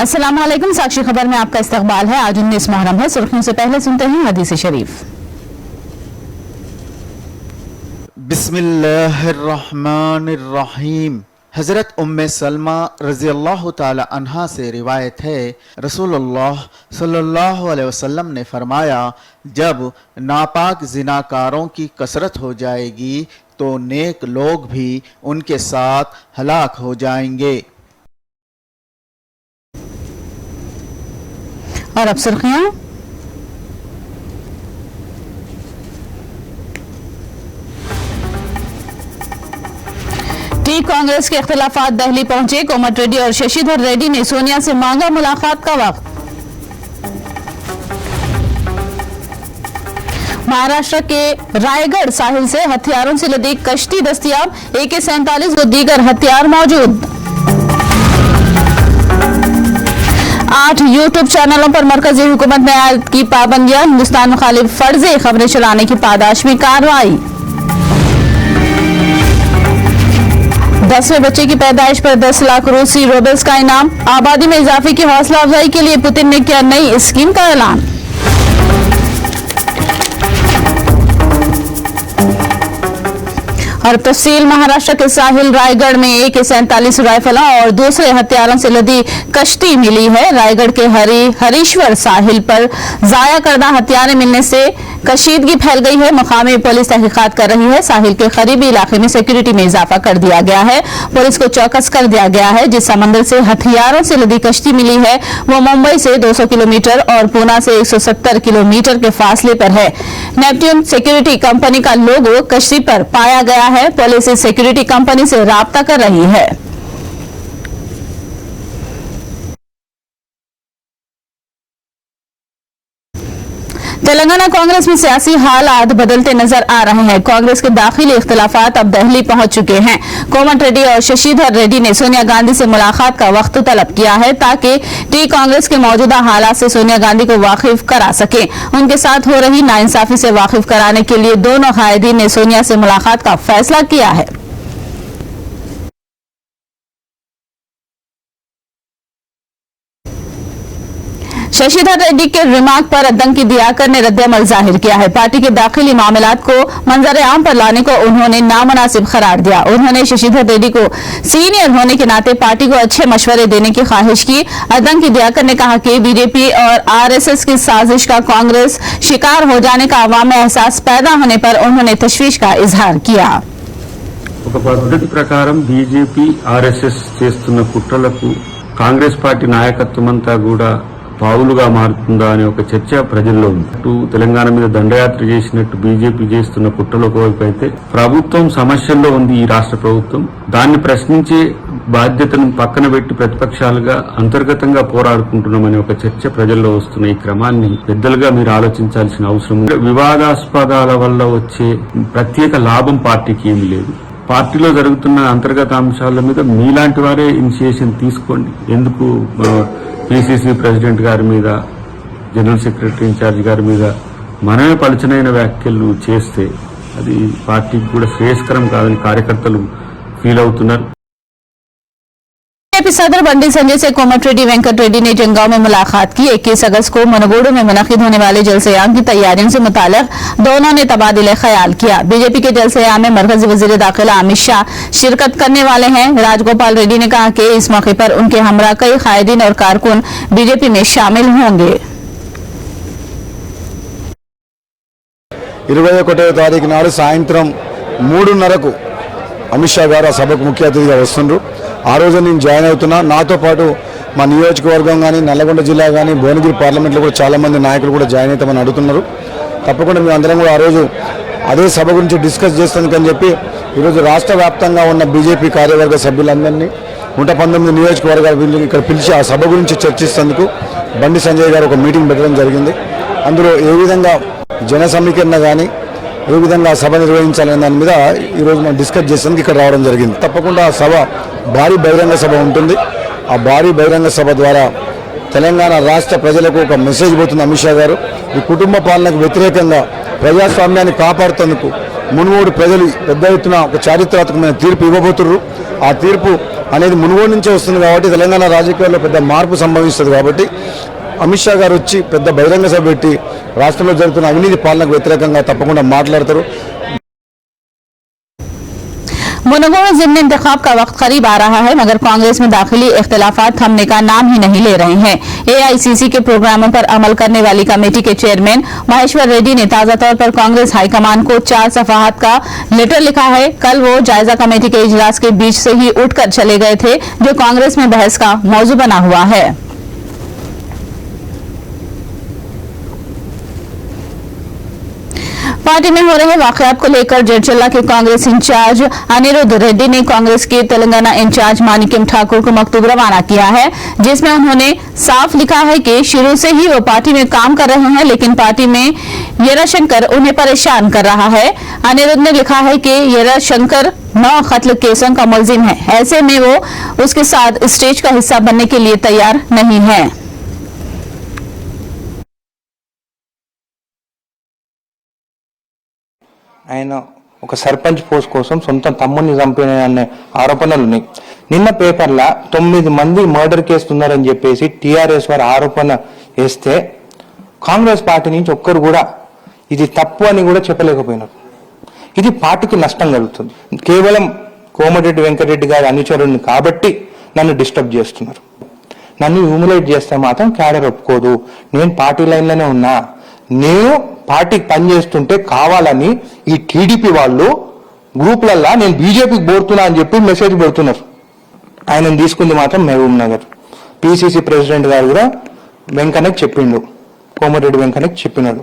अस्सलाम वालेकुम। साक्षी खबर में आपका इस्तकबाल है। आज 19 मुहर्रम है। सुर्खियों से पहले सुनते हैं हदीस शरीफ। बिस्मिल्लाहिर्रहमानिर्रहीम। हज़रत उम्मे सलमा रज़ियल्लाहु ताला अन्हा से रिवायत है, रसूलुल्लाह सल्लल्लाहु अलैहि वसल्लम ने फरमाया, जब नापाक ज़िनाकारों की कसरत हो जाएगी तो नेक लोग भी उनके साथ हलाक हो जाएंगे। और अब सुर्खियां। टी कांग्रेस के इख्तिलाफात दिल्ली पहुंचे। कोमटिरेड्डी और शशिधर रेड्डी ने सोनिया से मांगा मुलाकात का वक्त। महाराष्ट्र के रायगढ़ साहिल से हथियारों से लदी कश्ती दस्तयाब। AK-47 व दीगर हथियार मौजूद। 8 यूट्यूब चैनलों पर मरकजी हुकूमत ने आयद की पाबंदियां। हिंदुस्तान मुखालिफ फर्जी खबरें चलाने की पादाश में कार्रवाई। 10वें बच्चे की पैदाइश पर 10 लाख रूसी रूबल्स का इनाम। आबादी में इजाफे की हौसला अफजाई के लिए पुतिन ने किया नई स्कीम का ऐलान। और तफसील। महाराष्ट्र के साहिल रायगढ़ में AK-47 राइफलों और दूसरे हथियारों से लदी कश्ती मिली है। रायगढ़ के हरीश्वर साहिल पर जाया करदा हथियारें मिलने से कशीदगी फैल गई है। मुकामी पुलिस तहकीकात कर रही है। साहिल के करीबी इलाके में सिक्योरिटी में इजाफा कर दिया गया है। पुलिस को चौकस कर दिया गया है। जिस समंदर से हथियारों से लदी कश्ती मिली है वो मुंबई से 200 किलोमीटर और पूना से 170 किलोमीटर के फासले पर है। नेपट्यून सिक्योरिटी कंपनी का लोगो कश्ती पर पाया गया है। पुलिस इस सिक्योरिटी कंपनी से राब्ता कर रही है। तेलंगाना कांग्रेस में सियासी हालात बदलते नजर आ रहे हैं। कांग्रेस के दाखिली इख्तिलाफात अब दिल्ली पहुंच चुके हैं। कोमटिरेड्डी और शशिधर रेड्डी ने सोनिया गांधी से मुलाकात का वक्त तलब किया है ताकि टी कांग्रेस के मौजूदा हालात से सोनिया गांधी को वाकिफ करा सके। उनके साथ हो रही नाइंसाफी से वाकिफ कराने के लिए दोनों कायदीन ने सोनिया से मुलाकात का फैसला किया है। शशिधर रेड्डी के रिमार्क पर अद्दंकी दियाकर ने रद्द-ए-अमल जाहिर किया है। पार्टी के दाखिली मामलात को मंजर आम पर लाने को उन्होंने नामुनासिब करार दिया। उन्होंने शशिधर रेड्डी को सीनियर होने के नाते पार्टी को अच्छे मशवरे देने की ख्वाहिश की। अद्दंकी दियाकर ने कहा कि बीजेपी और RSS की साजिश का कांग्रेस शिकार हो जाने का अवाम में एहसास पैदा होने पर उन्होंने तशवीश का इजहार किया। ఒక పద్ధతి ప్రకారం బీజేపీ RSS చేస్తున్న కుట్రలకు కాంగ్రెస్ పార్టీ నాయకత్వమంతా కూడా పావులుగా మారుతుందా అనే ఒక చర్చ ప్రజల్లో ఉంది. తెలంగాణ మీద దండయాత్ర చేసినట్టు బీజేపీ చేస్తున్న కుట్రలకు వైపు అయితే ప్రభుత్వం సమస్యల్లో ఉంది. ఈ రాష్ట్ర ప్రభుత్వం దాన్ని ప్రశ్నించే బాధ్యతను పక్కన పెట్టి ప్రతిపక్షాలుగా అంతర్గతంగా పోరాడుకుంటున్నామనే ఒక చర్చ ప్రజల్లో వస్తున్న ఈ క్రమాన్ని పెద్దలుగా మీరు ఆలోచించాల్సిన అవసరం ఉంది. వివాదాస్పదాల వల్ల వచ్చే ప్రత్యేక లాభం పార్టీకి ఏమీ లేదు. పార్టీలో జరుగుతున్న అంతర్గత అంశాల మీద మీలాంటి వారే ఇనిషియేషన్ తీసుకోండి. ఎందుకు PCC ప్రెసిడెంట్ గారి మీద, జనరల్ సెక్రటరీ ఇన్ఛార్జ్ గారి మీద మనమే పలుచనైన వ్యాఖ్యలు చేస్తే అది పార్టీకి కూడా శ్రేయస్కరం కాదని కార్యకర్తలు ఫీల్ అవుతున్నారు. बीजेपी सदर बंडी संजय से कोमटिरेड्डी वेंकट रेड्डी ने जंगांव में मुलाकात की। 21 अगस्त को मनगोडू में मुनक्किद होने वाले जलसेयाम की तैयारियों से मुताल्लिक दोनों ने तबादिले ख्याल किया। बीजेपी के जलसेयाम में मरकजी वजीर दाखिला अमित शाह शिरकत करने वाले हैं। राजगोपाल रेड्डी ने कहा कि इस मौके पर उनके हमरा कई कायदीन और कारकुन बीजेपी में शामिल होंगे। 21వ తారీఖు నాడు సాయంత్రం 3:30కు అమిత్ షా గారు ఆ సభకు ముఖ్య అతిథిగా వస్తున్నారు. ఆ రోజు నేను జాయిన్ అవుతున్నా. నాతో పాటు మా నియోజకవర్గం కానీ, నల్లగొండ జిల్లా కానీ, భువనగిరి పార్లమెంట్లో కూడా చాలామంది నాయకులు కూడా జాయిన్ అవుతామని అడుగుతున్నారు. తప్పకుండా మేము అందరం కూడా ఆ రోజు అదే సభ గురించి డిస్కస్ చేస్తానికని చెప్పి ఈరోజు రాష్ట్ర వ్యాప్తంగా ఉన్న బీజేపీ కార్యవర్గ సభ్యులందరినీ 119 నియోజకవర్గాల ఇక్కడ పిలిచి ఆ సభ గురించి చర్చిస్తేందుకు బండి సంజయ్ గారు ఒక మీటింగ్ పెట్టడం జరిగింది. అందులో ఏ విధంగా జన సమీకరణ కానీ ఏ విధంగా సభ నిర్వహించాలనే దాని మీద ఈరోజు మనం డిస్కస్ చేసేందుకు ఇక్కడ రావడం జరిగింది. తప్పకుండా ఆ సభ భారీ బహిరంగ సభ ఉంటుంది. ఆ భారీ బహిరంగ సభ ద్వారా తెలంగాణ రాష్ట్ర ప్రజలకు ఒక మెసేజ్ పోతుంది. అమిత్ షా గారు ఈ కుటుంబ పాలనకు వ్యతిరేకంగా ప్రజాస్వామ్యాన్ని కాపాడుతందుకు మునుగోడు ప్రజలు పెద్ద ఎత్తున ఒక చారిత్రాత్మకమైన తీర్పు ఇవ్వబోతున్నారు. ఆ తీర్పు అనేది మునుగోడు నుంచే వస్తుంది కాబట్టి తెలంగాణ రాజకీయాల్లో పెద్ద మార్పు సంభవిస్తుంది కాబట్టి అమిత్ షా గారు వచ్చి పెద్ద బహిరంగ సభ పెట్టి రాష్ట్రంలో జరుగుతున్న అవినీతి పాలనకు వ్యతిరేకంగా తప్పకుండా మాట్లాడతారు। मुनगोड़ जिमनी इंतखाब का वक्त करीब आ रहा है, मगर कांग्रेस में दाखिली इख्तिलाफात थमने का नाम ही नहीं ले रहे हैं। एआईसीसी के प्रोग्रामों पर अमल करने वाली कमेटी के चेयरमैन महेश्वर रेड्डी ने ताजा तौर पर कांग्रेस हाईकमान को 4 सफाहत का लेटर लिखा है। कल वो जायजा कमेटी के इजलास के बीच से ही उठकर चले गए थे, जो कांग्रेस में बहस का मौजू बना हुआ है। पार्टी में हो रहे वाकयात को लेकर जड़चल्ला के कांग्रेस इंचार्ज अनिरुद्ध रेड्डी ने कांग्रेस के तेलंगाना इंचार्ज मानिक्यम ठाकुर को मकतूब रवाना किया है, जिसमें उन्होंने साफ लिखा है कि शुरू से ही वो पार्टी में काम कर रहे हैं, लेकिन पार्टी में येराशंकर उन्हें परेशान कर रहा है। अनिरुद्ध ने लिखा है कि येराशंकर 9 कत्ल केसों का मुलजिम है, ऐसे में वो उसके साथ स्टेज का हिस्सा बनने के लिए तैयार नहीं है। ఆయన ఒక సర్పంచ్ పోస్ట్ కోసం సొంత తమ్ముడిని చంపిన ఆరోపణలు ఉన్నాయి। నిన్న పేపర్లో 9 మంది మర్డర్ కేసు ఉన్నారని చెప్పేసి టీఆర్ఎస్ వారు ఆరోపణ వేస్తే కాంగ్రెస్ పార్టీ నుంచి ఒక్కరు కూడా ఇది తప్పు అని కూడా చెప్పలేకపోయినారు। ఇది పార్టీకి నష్టం కలుగుతుంది। కేవలం కోమటిరెడ్డి వెంకటరెడ్డి గారి అనుచరుడిని కాబట్టి నన్ను డిస్టర్బ్ చేస్తున్నారు। నన్ను హ్యూమిలేట్ చేస్తే మాత్రం క్యాడర్ ఒప్పుకోదు। నేను పార్టీ లైన్లోనే ఉన్నా, నేను పార్టీకి పనిచేస్తుంటే కావాలని ఈ టీడీపీ వాళ్ళు గ్రూపులల్లా నేను బీజేపీకి పోతున్నా అని చెప్పి మెసేజ్ పెడుతున్నారు। ఆయనను తీసుకుంది మాత్రం మహబూబ్ నగర్ పిసిసి ప్రెసిడెంట్ గారు కూడా వెంకన్నకి చెప్పిండు, కోమటిరెడ్డి వెంకన్నకి చెప్పినాడు।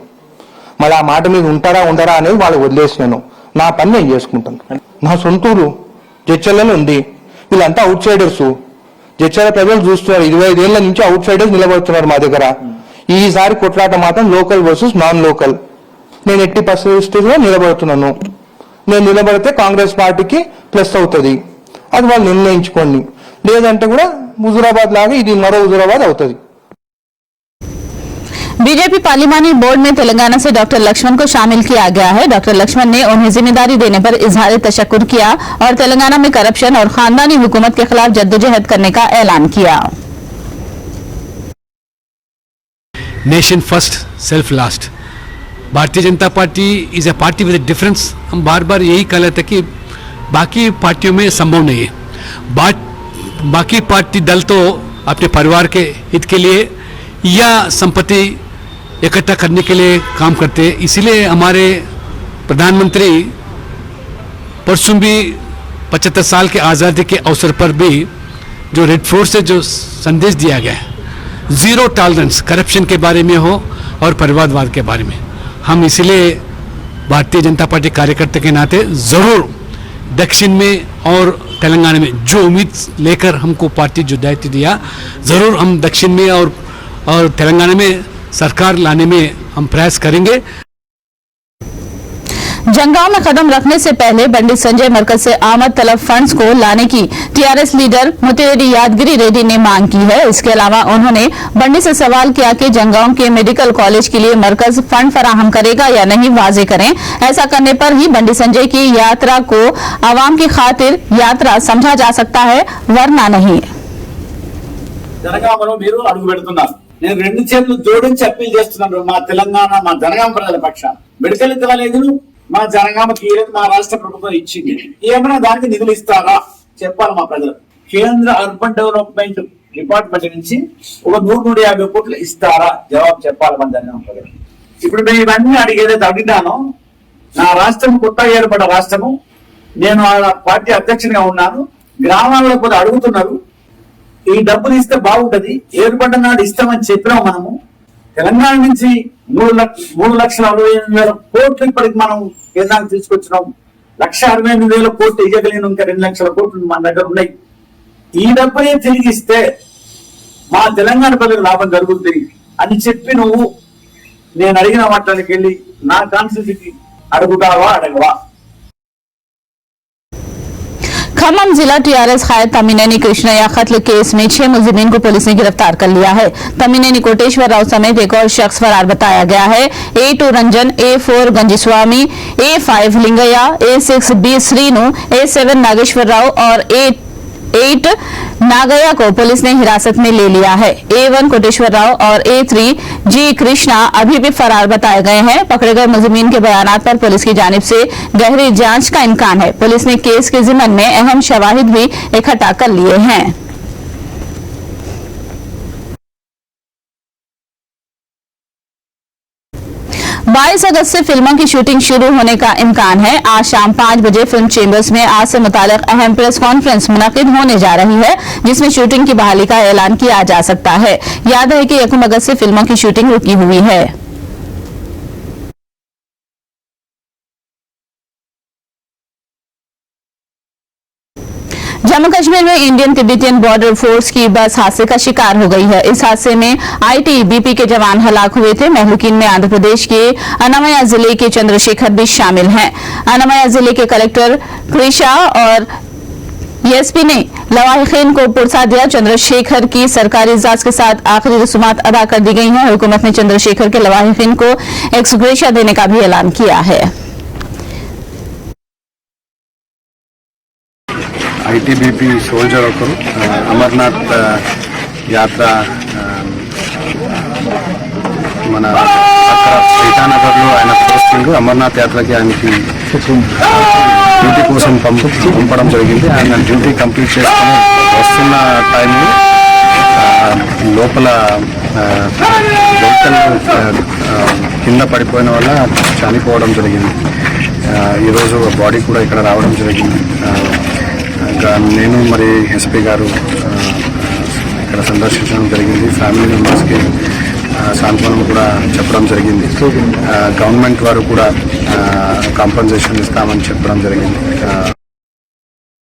మళ్ళీ ఆ మాట మీద ఉంటారా ఉండరా అనేది వాళ్ళు వదిలేసినాను, నా పని నేను చేసుకుంటాను। నా సొంతూరు జడ్చర్లలో ఉంది, వీళ్ళంతా అవుట్ సైడర్స్। జడ్చర్ల ప్రజలు చూస్తున్నారు, 25 ఏళ్ల నుంచి అవుట్ సైడర్స్ నిలబడుతున్నారు మా దగ్గర। ఈసారి కొట్లాట మాత్రం లోకల్ వర్సెస్ నాన్ లోకల్, నేను ఎట్టి పరిస్థితుల్లో నిలబడుతున్నాను। నేను నిలబడితే కాంగ్రెస్ పార్టీకి ప్లస్ అవుతుంది, అది వాళ్ళు నిర్ణయించుకోండి, లేదంటే కూడా హుజూరాబాద్ లాగా ఇది మరో హుజూరాబాద్ అవుతుంది। बीजेपी पार्लिमानी बोर्ड में तेलंगाना से डॉक्टर लक्ष्मण को शामिल किया गया है। डॉक्टर लक्ष्मण ने उन्हें जिम्मेदारी देने पर इजहार तशक्कुर किया और तेलंगाना में करप्शन और खानदानी हुकूमत के खिलाफ जद्दोजहद करने का ऐलान किया। Nation first self last. Bharatiya Janata party is a party with A difference. हम बार बार यही कह रहे थे कि बाकी पार्टियों में संभव नहीं है। बाकी पार्टी दल तो अपने परिवार के हित के लिए या संपत्ति इकट्ठा करने के लिए काम करते हैं। इसीलिए हमारे प्रधानमंत्री परसों भी 75 साल के आज़ादी के अवसर पर भी जो रेड फोर्ट से जो संदेश दिया गया है, 0 टॉलरेंस करप्शन के बारे में हो और परिवारवाद के बारे में, हम इसीलिए भारतीय जनता पार्टी कार्यकर्ता के नाते ज़रूर दक्षिण में और तेलंगाना में जो उम्मीद लेकर हमको पार्टी जो दायित्व दिया, ज़रूर हम दक्षिण में और तेलंगाना में सरकार लाने में हम प्रयास करेंगे। जंगांव में कदम रखने से पहले बंडी संजय मरकज से आमद तलब फंड्स को लाने की टीआरएस लीडर मुतिरेड्डी यादगिरी रेड्डी ने मांग की है। इसके अलावा उन्होंने बंडी से सवाल किया कि जंगांव के मेडिकल कॉलेज के लिए मरकज फंड फराहम करेगा या नहीं, वाजे करें। ऐसा करने पर ही बंडी संजय की यात्रा को आवाम की खातिर यात्रा समझा जा सकता है, वरना नहीं। జనగామలో మీరు అడుగు పెడుతున్నారు, నేను 2 చేతులు జోడించి అప్పీల్ చేస్తున్నాను మా తెలంగాణ మా జనగామ ప్రజల పక్షాన। మెడికల్ ఇవ్వలేదు, మా జనగామకి ఏదైతే మా రాష్ట్ర ప్రభుత్వం ఇచ్చింది, ఏమైనా దానికి నిధులు ఇస్తారా చెప్పాలి మా ప్రజలు। కేంద్ర అర్బన్ డెవలప్మెంట్ డిపార్ట్మెంట్ నుంచి ఒక 100-150 కోట్లు ఇస్తారా, జవాబు చెప్పాలి మన జనగామ ప్రజలు। ఇప్పుడు మేము ఇవన్నీ ఏదైతే అడిగినానో, నా రాష్ట్రం కొత్తగా ఏర్పడ్డ రాష్ట్రము, నేను ఆ పార్టీ అధ్యక్షునిగా ఉన్నాను, గ్రామాల్లో కూడా అడుగుతున్నారు ఈ డబ్బులు ఇస్తే బాగుంటది, ఏర్పడ్డ నాడు ఇస్తామని చెప్పినాం మనము। తెలంగాణ నుంచి 3,68,000 కోట్లు ఇప్పటికి మనం కేంద్రానికి తీసుకొచ్చినాం। 1,68,000 కోట్లు ఇవ్వగలిగిన ఇంకా 2 లక్షల కోట్లు మన దగ్గర ఉన్నాయి। ఈ డబ్బునే తిరిగిస్తే మా తెలంగాణ ప్రజలకు లాభం జరుగుతుంది అని చెప్పి నువ్వు నేను అడిగిన వాటికి వెళ్ళి నా కాన్స్టిట్యూన్సీకి అడుగుతావా అడగవా? खम्मम जिला टीआरएस कायद तमीनेनी कृष्णया कत्ल केस में 6 मुलजिमीन को पुलिस ने गिरफ्तार कर लिया है। तमीनेनी कोटेश्वर राव समेत एक और शख्स फरार बताया गया है। A2 Ranjan, A4 गंजीस्वामी, A5 लिंगया, A6 B Srinu, A7 Nageshwar Rao और A8 नागया को पुलिस ने हिरासत में ले लिया है। A1 कोटेश्वर राव और A3 जी कृष्णा अभी भी फरार बताए गए हैं। पकड़े गए मुजरिमीन के बयानात पर पुलिस की जानिब से गहरी जांच का इम्कान है। पुलिस ने केस के जिम्मन में अहम शवाहिद भी इकट्ठा कर लिए हैं। 22 अगस्त से फिल्मों की शूटिंग शुरू होने का इम्कान है। आज शाम 5 बजे फिल्म चेंबर्स में आज से मुतालिक अहम प्रेस कॉन्फ्रेंस मुनक्किद होने जा रही है, जिसमें शूटिंग की बहाली का ऐलान किया जा सकता है। याद है कि 1 अगस्त से फिल्मों की शूटिंग रुकी हुई है। जम्मू कश्मीर में इंडियन तिब्बतियन बॉर्डर फोर्स की बस हादसे का शिकार हो गई है। इस हादसे में आईटीबीपी के जवान हलाक हुए थे। महलूकीन में आंध्र प्रदेश के अनामया जिले के चंद्रशेखर भी शामिल हैं। अनामया जिले के कलेक्टर क्रिशा और एसपी ने लवाहिकीन को पुरसा दिया। चंद्रशेखर की सरकारी इजाजत के साथ आखिरी रसूमात अदा कर दी गई हैं। हुकूमत ने चंद्रशेखर के लवाहिकीन को एक्सग्रेशिया देने का भी ऐलान किया है। ITBP సోల్జర్ ఒకరు అమర్నాథ్ యాత్ర మన అక్కడ శ్రీకానగర్లో ఆయన పోస్టింగ్ అమర్నాథ్ యాత్రకి ఆయనకి డ్యూటీ కోసం పంపడం జరిగింది. ఆయన డ్యూటీ కంప్లీట్ చేసుకుని వస్తున్న టైంలో లోపల వెహికల్ కింద పడిపోయిన వల్ల చనిపోవడం జరిగింది. ఈరోజు బాడీ కూడా ఇక్కడ రావడం జరిగింది. నేను మరి ఎస్పీ గారు ఇక్కడ సందర్శించడం జరిగింది. ఫ్యామిలీ మెంబర్స్కి సాంత్వనం కూడా చెప్పడం జరిగింది. గవర్నమెంట్ వారు కూడా కాంపన్సేషన్ ఇస్తామని చెప్పడం జరిగింది.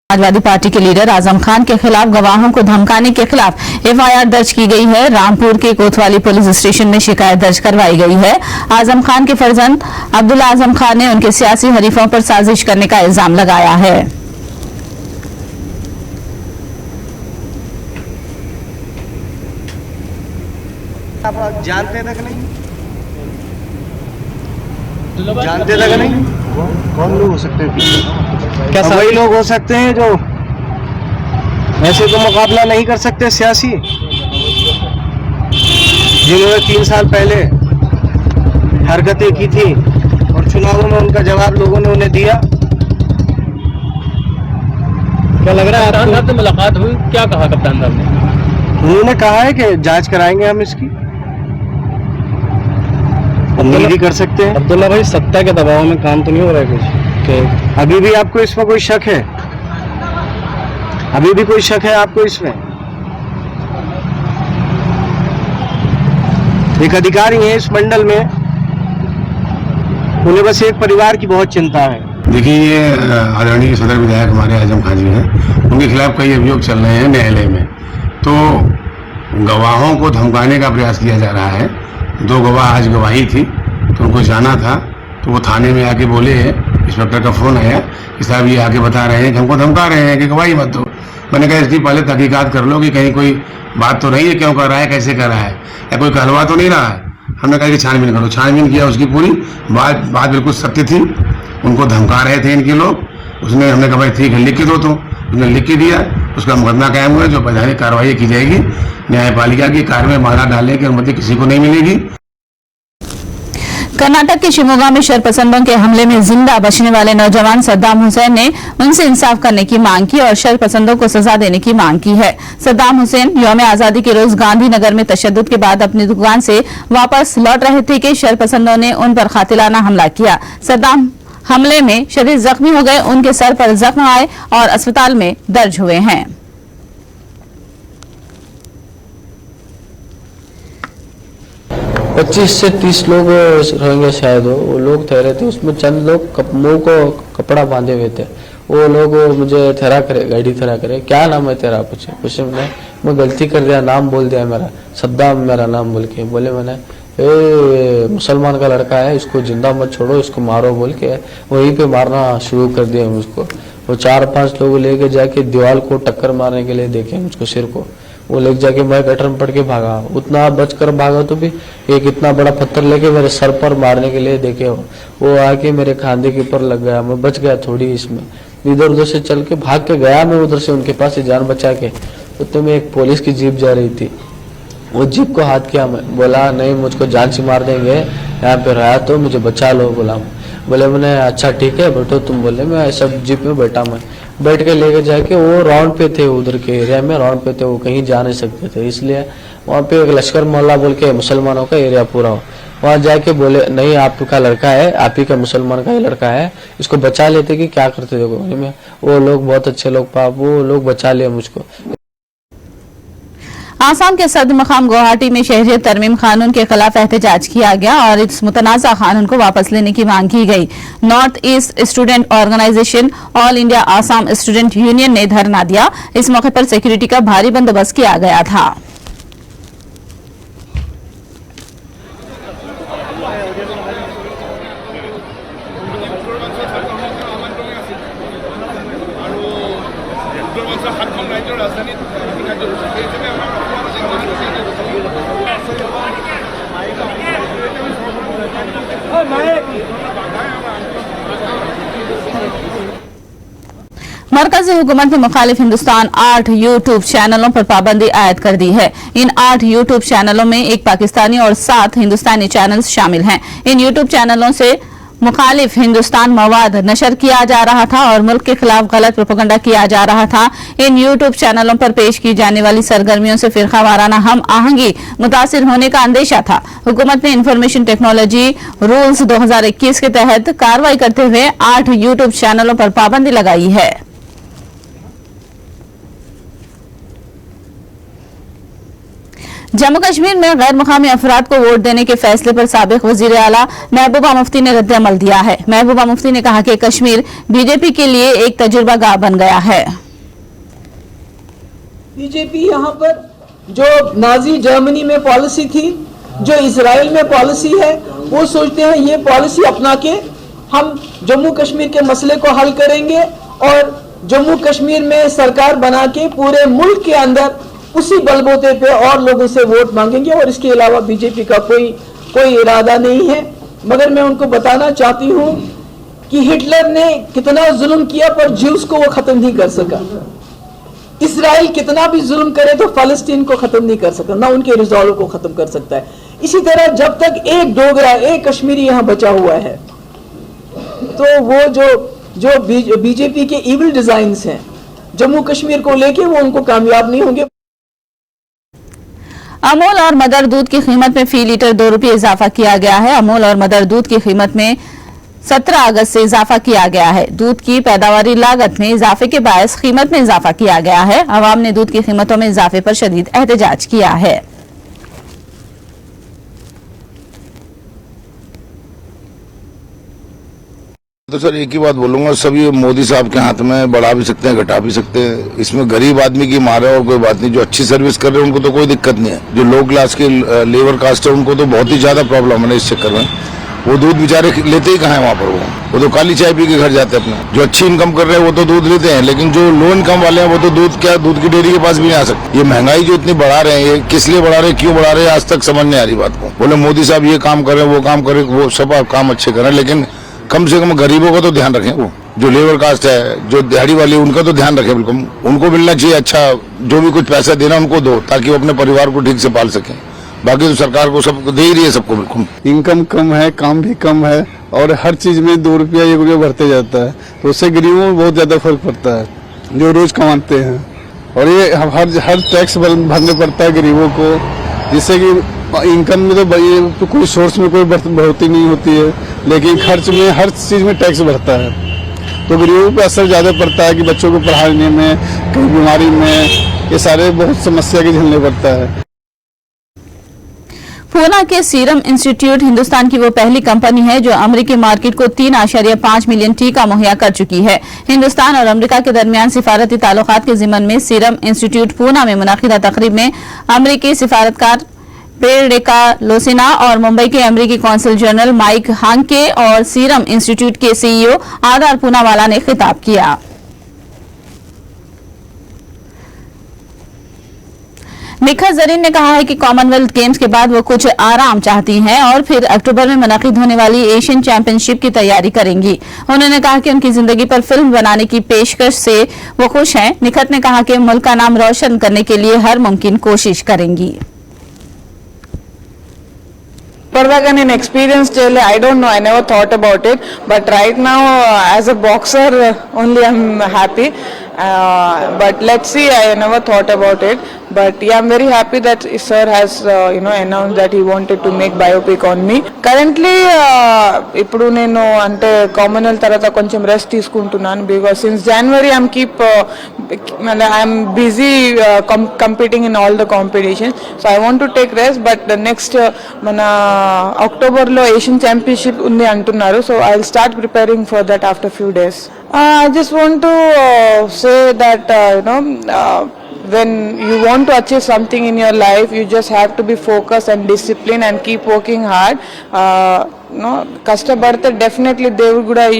समाजवादी पार्टी के लीडर आजम खान के खिलाफ गवाहों को धमकाने के खिलाफ एफआईआर दर्ज की गई है। रामपुर के कोतवाली पुलिस स्टेशन में शिकायत दर्ज करवाई गई है। आजम खान के फर्जंद अब्दुल्ला आजम खान ने उनके सियासी हरीफों पर साजिश करने का इल्जाम लगाया है। आप जानते तक नहीं, जानते तक नहीं कौन लोग हो सकते हैं? क्या वही लोग हो सकते हैं जो ऐसे तो मुकाबला नहीं कर सकते सियासी, जिन्होंने 3 साल पहले हरकतें की थी और चुनावों में उनका जवाब लोगों ने उन्हें दिया। क्या लग रहा है कप्तान साहब से मुलाकात हुई, क्या कहा कप्तान साहब ने? उन्होंने कहा है कि जांच कराएंगे हम इसकी, उम्मीद ही कर सकते हैं। अब्दुल्ला भाई, सत्ता के दबाव में काम तो नहीं हो रहा है कुछ? अभी भी आपको इसमें कोई शक है? अभी भी कोई शक है आपको इसमें? एक अधिकारी है इस मंडल में, उन्हें बस एक परिवार की बहुत चिंता है। देखिए, ये आदरणीय सदर विधायक हमारे आजम खान जी हैं, उनके खिलाफ कई अभियोग चल रहे हैं न्यायालय में। तो गवाहों को धमकाने का प्रयास किया जा रहा है। 2 गवाह आज गवाही थी, तो उनको जाना था, तो वो थाने में आके बोले, इंस्पेक्टर का फोन आया कि साहब ये आके बता रहे हैं कि हमको धमका रहे हैं कि गवाही मत दो। मैंने कहा इसकी पहले तहकीकात कर लो कि कहीं कोई बात तो नहीं है, क्यों कर रहा है, कैसे कर रहा है, या कोई कहलवा तो नहीं रहा है। हमने कहा कि छानबीन करो। छानबीन किया, उसकी पूरी बात बिल्कुल सत्य थी। उनको धमका रहे थे इनके लोग। उसने, हमने कहा भाई ठीक है लिख के दो, तो उसने लिख के दिया। उसका मुकदमा कायम हुआ, जो वैधानिक कार्रवाई की जाएगी। न्यायपालिका की कार्य में बाधा डालने की अनुमति किसी को नहीं मिलेगी। कर्नाटक के शिमोगा में शरपसंदों के हमले में जिंदा बचने वाले नौजवान सद्दाम हुसैन ने उनसे इंसाफ करने की मांग की और शरपसंदों को सजा देने की मांग की है। सद्दाम हुसैन यौम आजादी के रोज गांधीनगर में तशद्दुद के बाद अपनी दुकान से वापस लौट रहे थे कि शरपसंदों ने उन पर कातिलाना हमला किया। सद्दाम हमले में शदीद जख्मी हो गए, उनके सर पर जख्म आए और अस्पताल में दर्ज हुए हैं। पच्चीस से 30 लोग रहेंगे शायद, वो लोग ठहरे थे। उसमें चंद लोग मुंह को कपड़ा बांधे हुए थे। वो लोग मुझे ठहरा करे, गाड़ी ठहरा करे, क्या नाम है तेरा, पूछे मैं गलती कर दिया, नाम बोल दिया मेरा, सद्दाम मेरा नाम बोल के। बोले मैंने मुसलमान का लड़का है, इसको जिंदा मत छोड़ो, इसको मारो बोल के वहीं पे मारना शुरू कर दिया मुझको। वो 4-5 लोग लेके जाके दीवार को टक्कर मारने के लिए देखे मुझको, सिर को वो लेके जाके मैं गटर में पड़ के भागा। उतना बचकर भागा तो भी एक इतना बड़ा पत्थर लेके मेरे सर पर मारने के लिए देखे वो आके मेरे खांधे के ऊपर लग गया। मैं बच गया थोड़ी इसमें, इधर उधर से चल के भाग के गया मैं उधर से उनके पास से जान बचा के। उतने में एक पुलिस की जीप जा रही थी, वो जीप को हाथ किया, मैं बोला नहीं मुझको जान से मार देंगे, यहाँ पे रहा तो मुझे बचा लो। बोले मैंने अच्छा ठीक है बैठो तुम। बोले मैं ऐसा जीप में बैठा, मैं बैठ के लेके जाके वो राउंड पे थे, उधर के एरिया में राउंड पे थे, वो कहीं जा नहीं सकते थे, इसलिए वहाँ पे एक लश्कर मोहल्ला बोल के मुसलमानों का एरिया पूरा हो, वहाँ जाके बोले नहीं आपका लड़का है, आप ही का मुसलमान का ही लड़का है, इसको बचा लेते कि क्या करते थे। वो लोग बहुत अच्छे लोग पाप, वो लोग बचा लिए मुझको। आसाम के सदर मकाम गुवाहाटी में शहरियत तरमीम कानून के खिलाफ एहतजाज किया गया और इस मुतनाज़ा कानून को वापस लेने की मांग की गई। North East Student Organisation All India Assam Student Union ने धरना दिया। इस मौके पर सिक्योरिटी का भारी बंदोबस्त किया गया था। मरकजी हुकूमत ने मुखालिफ हिंदुस्तान 8 यूट्यूब चैनलों पर पाबंदी आयद कर दी है। इन 8 यूट्यूब चैनलों में एक पाकिस्तानी और 7 हिंदुस्तानी चैनल्स शामिल हैं। इन यूट्यूब चैनलों से मुखालिफ हिंदुस्तान मवाद नशर किया जा रहा था और मुल्क के खिलाफ गलत प्रोपेगेंडा किया जा रहा था। इन यूट्यूब चैनलों पर पेश की जाने वाली सरगर्मियों से फिरका वाराना हम आहंगी मुतासिर होने का अंदेशा था। हुकूमत ने इंफॉर्मेशन टेक्नोलॉजी रूल्स 2021 के तहत कार्रवाई करते हुए 8 यूट्यूब चैनलों पर पाबंदी लगाई है। जम्मू कश्मीर में गैर मुकामी अफराद को वोट देने के फैसले पर साबिक वजीर आला महबूबा मुफ्ती ने रद्द-ए-अमल दिया है। महबूबा मुफ्ती ने कहा कि कश्मीर बीजेपी के लिए एक तजुर्बा गाह बन गया है। बीजेपी यहाँ पर जो नाजी जर्मनी में पॉलिसी थी, जो इजराइल में पॉलिसी है, वो सोचते हैं ये पॉलिसी अपना के हम जम्मू कश्मीर के मसले को हल करेंगे और जम्मू कश्मीर में सरकार बना के पूरे मुल्क के अंदर उसी बलबूते पे और लोगों से वोट मांगेंगे और इसके अलावा बीजेपी का कोई इरादा नहीं है। मगर मैं उनको बताना चाहती हूँ कि हिटलर ने कितना जुल्म किया पर ज्यूस को वो खत्म नहीं कर सका। इजराइल कितना भी जुल्म करे तो फलस्तीन को खत्म नहीं कर सकता, ना उनके रिजॉल्व को खत्म कर सकता है। इसी तरह जब तक एक डोगरा एक कश्मीरी यहाँ बचा हुआ है तो वो जो बीजेपी के इविल डिजाइन्स हैं जम्मू कश्मीर को लेके वो उनको कामयाब नहीं होंगे। अमूल और मदर दूध की कीमत में फी लीटर 2 रुपये इजाफा किया गया है। अमूल और मदर दूध की कीमत में 17 अगस्त से इजाफा किया गया है। दूध की पैदावारी लागत में इजाफे के बायस कीमत में इजाफा किया गया है। अवाम ने दूध की कीमतों में इजाफे पर शदीद एहतजाज किया है। तो सर एक ही बात बोलूंगा, सब ये मोदी साहब के हाथ में बढ़ा भी सकते हैं घटा भी सकते हैं। इसमें गरीब आदमी की मार है और कोई बात नहीं। जो अच्छी सर्विस कर रहे हैं उनको तो कोई दिक्कत नहीं है। जो लो क्लास के लेबर कास्ट है उनको तो बहुत ही ज्यादा प्रॉब्लम है इस चक्कर में। वो दूध बेचारे लेते ही कहाँ है वहाँ पर, वो तो काली चाय पी के घर जाते हैं अपने। जो अच्छी इनकम कर रहे हैं वो तो दूध लेते हैं, लेकिन जो लो इनकम वाले हैं वो तो दूध की डेयरी के पास भी नहीं आ सकते। ये महंगाई जो इतनी बढ़ा रहे हैं, ये किस लिए बढ़ा रहे हैं, क्यों बढ़ा रहे हैं, आज तक समझ नहीं आ रही बात को। बोले मोदी साहब ये काम करें वो काम करें, वो सब काम अच्छे करें, लेकिन कम से कम गरीबों का तो ध्यान रखें। वो जो लेबर कास्ट है, जो दिहाड़ी वाली, उनका तो ध्यान रखें। बिल्कुल उनको मिलना चाहिए अच्छा, जो भी कुछ पैसा देना उनको दो ताकि वो अपने परिवार को ठीक से पाल सकें। बाकी तो सरकार को सब दे ही रही है सबको। बिल्कुल इनकम कम है, काम भी कम है और हर चीज में 2 रुपया 1 रुपया बढ़ते जाता है, तो उससे गरीबों में बहुत ज्यादा फर्क पड़ता है जो रोज कमाते हैं। और ये हर टैक्स भरने पड़ता है गरीबों को, जिससे कि इनकम में तो कोई सोर्स में कोई बढ़ोतरी नहीं होती है, लेकिन खर्च में हर चीज में टैक्स बढ़ता है, तो गरीबों पे असर ज्यादा पड़ता है कि बच्चों को पढ़ाने में, कई बीमारी में, ये सारे बहुत समस्या के झेलने पड़ता है। पूना के सीरम इंस्टीट्यूट हिंदुस्तान की वो पहली कंपनी है जो अमेरिकी मार्केट को 3.5 मिलियन टीका मुहैया कर चुकी है। हिंदुस्तान और अमेरिका के दरमियान सिफारती ताल्लुकात के जिम्मन में सीरम इंस्टीट्यूट पूना में मुनाकिदा तकरीब में अमेरिकी सिफारतकार पेरेका लोसिना और मुंबई के अमेरिकी कौंसल जनरल माइक हांके और सीरम इंस्टीट्यूट के सीईओ आधार पूनावाला ने खिताब किया। निखत जरीन ने कहा है कि कॉमनवेल्थ गेम्स के बाद वो कुछ आराम चाहती हैं और फिर अक्टूबर में मुनक़िद होने वाली एशियन चैंपियनशिप की तैयारी करेंगी। उन्होंने कहा कि उनकी जिंदगी पर फिल्म बनाने की पेशकश से वो खुश हैं। निखत ने कहा कि मुल्क का नाम रोशन करने के लिए हर मुमकिन कोशिश करेंगी। Pardagan experience, I don't know, I never thought about it, but right now as a boxer only I'm happy, but let's see, I never thought about it, but yeah, I'm very happy that sir has announced that he wanted to make biopic on me. Currently ippudu nenu ante commonwealth tarata koncham rest teeskuntunnanu because since January I'm busy competing in all the competitions, so I want to take rest, but the next mana October lo Asian Championship undi antunnaru, so I'll start preparing for that after few days. I just want to say that when you want to achieve something in your life, you just have to be focused and disciplined and keep working hard. Kastabadte definitely Devudu kuda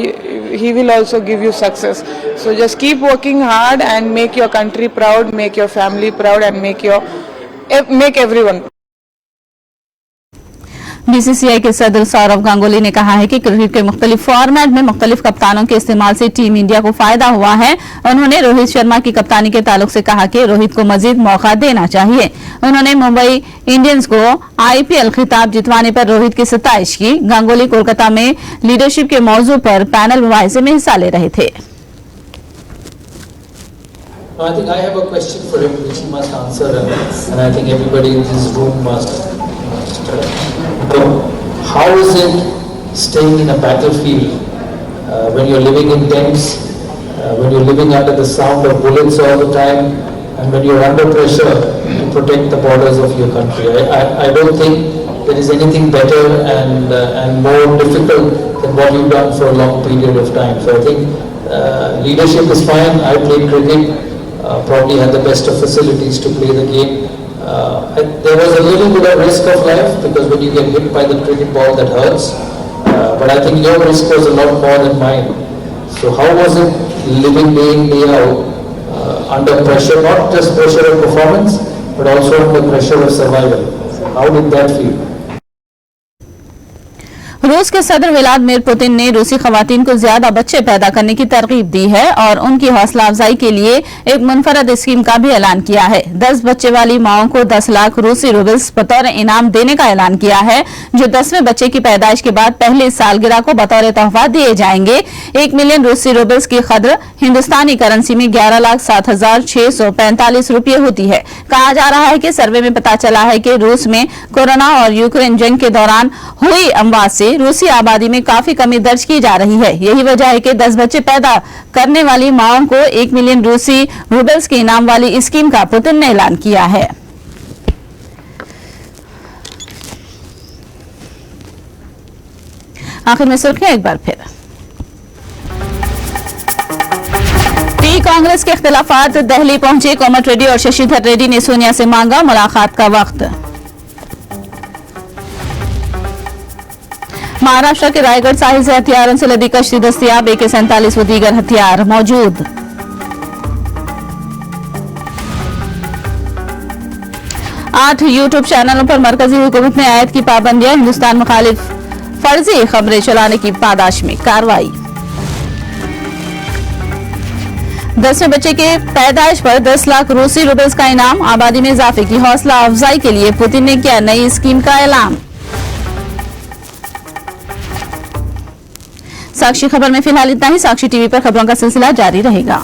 he will also give you success. So just keep working hard and make your country proud, make your family proud, and make everyone. BCCI के सदर सौरव गांगुली ने कहा है कि cricket के मुख्तलिफ format में मुख्तलिफ कप्तानों के इस्तेमाल से टीम इंडिया को फायदा हुआ है। उन्होंने रोहित शर्मा की कप्तानी के ताल्लुक से कहा कि रोहित को मजीद मौका देना चाहिए। उन्होंने मुंबई इंडियंस को आईपीएल खिताब जितवाने पर रोहित की सताइश की। गांगुली कोलकाता में लीडरशिप के मौजू पर पैनल मुबाहिसे में हिस्सा ले रहे थे। I think I have a question for him which he must answer, and I think everybody in this room must how is it staying in a battlefield when you're living in tents, when you're living under the sound of bullets all the time, and when you're under pressure to protect the borders of your country? I don't think there is anything better and more difficult than what you've done for a long period of time. So I think leadership is fine. I played cricket, probably had the best of facilities to play the game. There was a little bit of risk of life because when you get hit by the cricket ball that hurts, but I think your risk was a lot more than mine. So how was it living day in, day out under pressure, not just pressure of performance but also under pressure of survival? How did that feel? रूस के सदर Vladimir Putin ने रूसी खवातीन को ज्यादा बच्चे पैदा करने की तरगीब दी है और उनकी हौसला अफजाई के लिए एक मुनफरद स्कीम का भी ऐलान किया है। 10 बच्चे वाली माओं को 10 लाख रूसी रूबल्स बतौर इनाम देने का ऐलान किया है, जो 10वें बच्चे की पैदाइश के बाद पहली सालगिरह को बतौर तोहफा दिए जाएंगे। 1 मिलियन रूसी रूबल्स की कद्र हिंदुस्तानी करेंसी में 11,07,645 रुपये होती है। कहा जा रहा है कि सर्वे में पता चला है कि रूस में कोरोना और यूक्रेन जंग के दौरान हुई अमवात से रूसी आबादी में काफी कमी दर्ज की जा रही है। यही वजह है कि 10 बच्चे पैदा करने वाली माओं को 1 मिलियन रूसी रूबल्स के इनाम वाली स्कीम का पुतिन ने ऐलान किया है। आखिर में सुर्खियां एक बार फिर। पी कांग्रेस के इख्तिलाफात, दिल्ली पहुंचे कोमटिरेड्डी और शशिधर रेड्डी ने सोनिया से मांगा मुलाकात का वक्त। महाराष्ट्र के रायगढ़ साहिल से हथियारों से लदी कश्ती दस्तियाब, AK-47 व दीगर हथियार मौजूद। आठ यूट्यूब चैनलों पर मरकजी हुकूमत ने आयत की पाबंदियां, हिंदुस्तान मुखालिफ फर्जी खबरें चलाने की पादाश में कार्रवाई। 10वें बच्चे के पैदाइश पर 10 लाख रूसी रूबल्स का इनाम, आबादी में इजाफे की हौसला अफजाई के लिए पुतिन ने किया नई स्कीम का ऐलान। साक्षी खबर में फिलहाल इतना ही। साक्षी टीवी पर खबरों का सिलसिला जारी रहेगा।